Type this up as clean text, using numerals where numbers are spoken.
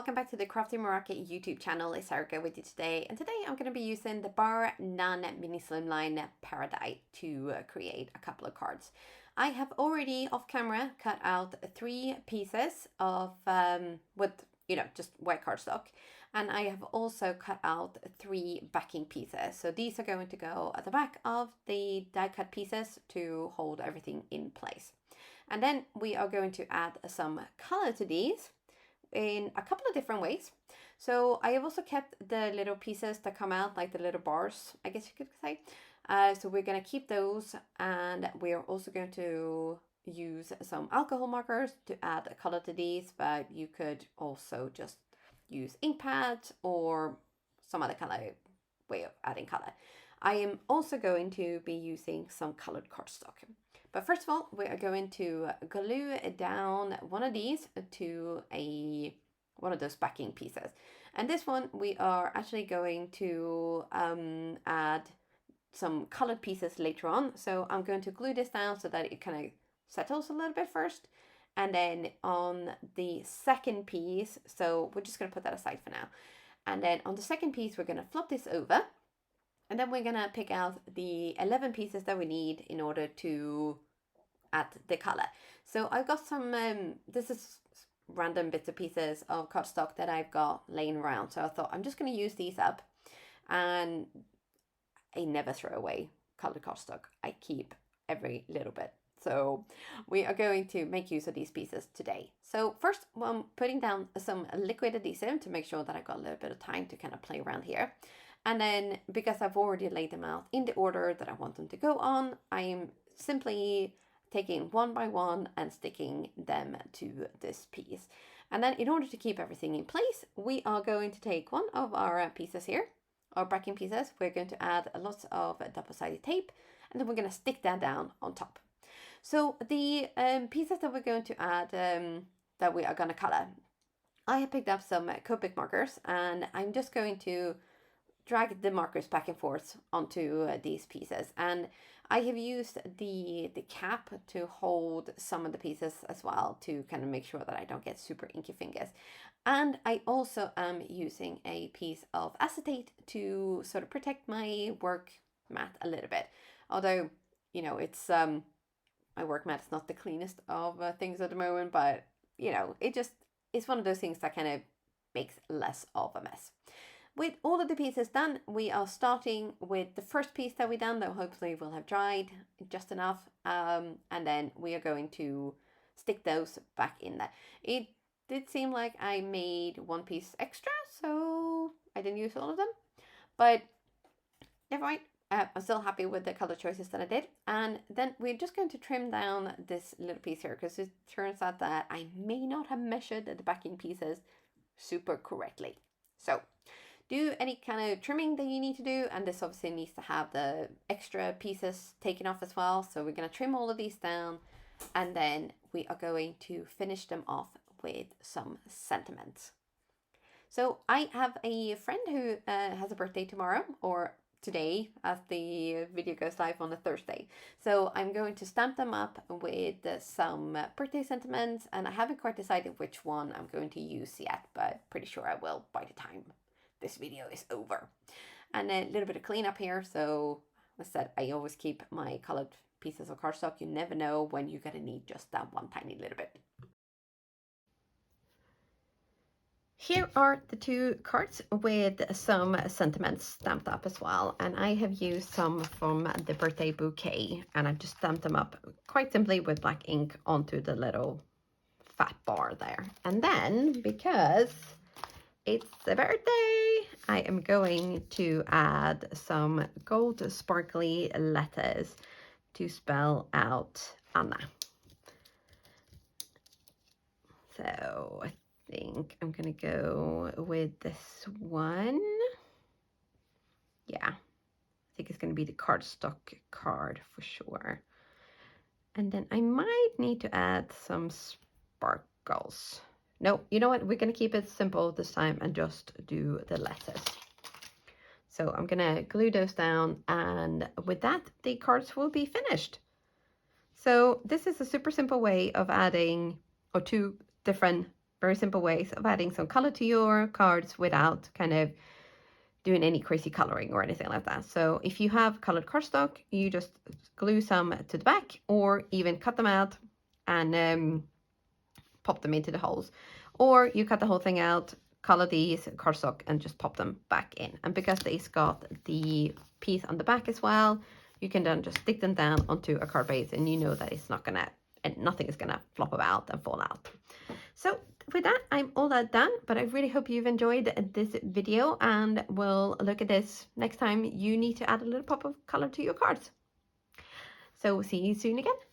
welcome back to the Crafty Meraki YouTube channel. It's Erica with you today, and today I'm going to be using the Bar None Mini Slimline Paradise to create a couple of cards. I have already off camera cut out 3 pieces of with just white cardstock, and I have also cut out 3 backing pieces. So these are going to go at the back of the die cut pieces to hold everything in place. And then we are going to add some color to these in a couple of different ways. So I have also kept the little pieces that come out, like the little bars, I guess you could say. So we're going to keep those, and we are also going to use some alcohol markers to add a color to these, but you could also just use ink pads or some other kind of way of adding color. I am also going to be using some colored cardstock. But first of all, we are going to glue down one of these to one of those backing pieces. And this one, we are actually going to add some colored pieces later on. So I'm going to glue this down so that it kind of settles a little bit first. And then on the second piece, so we're just going to put that aside for now. And then on the second piece, we're going to flop this over. And then we're going to pick out the 11 pieces that we need in order to add the color. So I've got some, this is random bits and pieces of cardstock that I've got laying around. So I thought I'm just going to use these up, and I never throw away colored cardstock. I keep every little bit. So we are going to make use of these pieces today. So first, I'm putting down some liquid adhesive to make sure that I've got a little bit of time to kind of play around here. And then, because I've already laid them out in the order that I want them to go on, I'm simply taking one by one and sticking them to this piece. And then in order to keep everything in place, we are going to take one of our pieces here, our backing pieces. We're going to add lots of double-sided tape, and then we're going to stick that down on top. So the pieces that we're going to add, that we are going to color, I have picked up some Copic markers, and I'm just going to drag the markers back and forth onto these pieces. And I have used the cap to hold some of the pieces as well, to kind of make sure that I don't get super inky fingers. And I also am using a piece of acetate to sort of protect my work mat a little bit. Although, it's my work mat is not the cleanest of things at the moment, but it's one of those things that kind of makes less of a mess. With all of the pieces done, we are starting with the first piece that we done, that hopefully will have dried just enough. And then we are going to stick those back in there. It did seem like I made one piece extra, so I didn't use all of them. But never mind, I'm still happy with the color choices that I did. And then we're just going to trim down this little piece here, because it turns out that I may not have measured the backing pieces super correctly. So do any kind of trimming that you need to do, and this obviously needs to have the extra pieces taken off as well. So we're going to trim all of these down, and then we are going to finish them off with some sentiments. So I have a friend who has a birthday tomorrow, or today, as the video goes live on a Thursday. So I'm going to stamp them up with some birthday sentiments, and I haven't quite decided which one I'm going to use yet, but pretty sure I will by the time this video is over. And a little bit of cleanup here. So as I said, I always keep my colored pieces of cardstock. You never know when you're gonna need just that one tiny little bit. Here are the 2 cards with some sentiments stamped up as well. And I have used some from the birthday bouquet, and I've just stamped them up quite simply with black ink onto the little fat bar there. And then, because it's the birthday, I am going to add some gold sparkly letters to spell out Anna. So I think I'm gonna go with this one. Yeah, I think it's gonna be the cardstock card for sure. And then I might need to add some sparkles. No, you know what? We're going to keep it simple this time and just do the letters. So I'm going to glue those down, and with that, the cards will be finished. So this is a super simple way of adding, or 2 different very simple ways of adding some color to your cards without kind of doing any crazy coloring or anything like that. So if you have colored cardstock, you just glue some to the back, or even cut them out and pop them into the holes. Or you cut the whole thing out, color these cardstock, and just pop them back in. And because they've got the piece on the back as well, you can then just stick them down onto a card base, and you know that it's not gonna, and nothing is gonna flop about and fall out. So with that, I'm all that done, but I really hope you've enjoyed this video, and we'll look at this next time you need to add a little pop of color to your cards. So see you soon again.